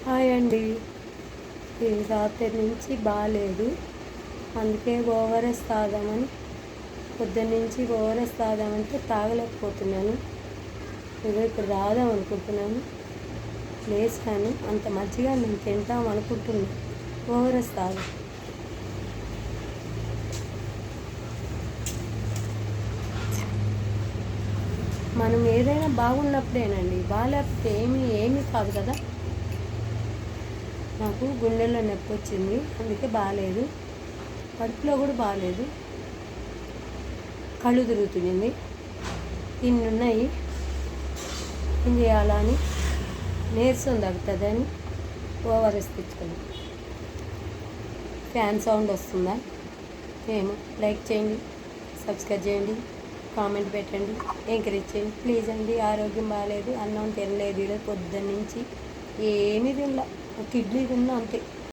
Hi అండి. ఈ రాత్రి నుంచి బాగాలేదు, అందుకే ఓఆర్ఎస్ తాగామని పొద్దున్నుంచి ఓఆర్ఎస్ తాగామంటే తాగలేకపోతున్నాను. ఇప్పుడు తాగుదాం అనుకుంటున్నాను, లేచాను. అంత మజ్జిగ నేను తింటాం అనుకుంటున్నాను. ఓఆర్ఎస్ తాగు. మనం ఏదైనా బాగున్నప్పుడేనండి, బాగాలేకపోతే ఏమీ కాదు కదా. నాకు గుండెల్లో నొప్పి వచ్చింది, అందుకే బాగాలేదు. కడుపులో కూడా బాగాలేదు, కళ్ళు తిరుగుతుంది. ఇన్ని ఉన్నాయి, ఏం చేయాలా అని నీరసం తగ్గుతుందని ఓఆర్ఎస్ తెచ్చుకోండి. ఫ్యాన్ సౌండ్ వస్తుందా? ఏమో. లైక్ చేయండి, సబ్స్క్రైబ్ చేయండి, కామెంట్ పెట్టండి, ఎంకరేజ్ చేయండి ప్లీజ్ అండి. ఆరోగ్యం బాగాలేదు, అన్నం తినలేదు, ఈరోజు పొద్దున్న నుంచి ఏమీ తినలే. కిడ్నీ తిన్నా అంతే.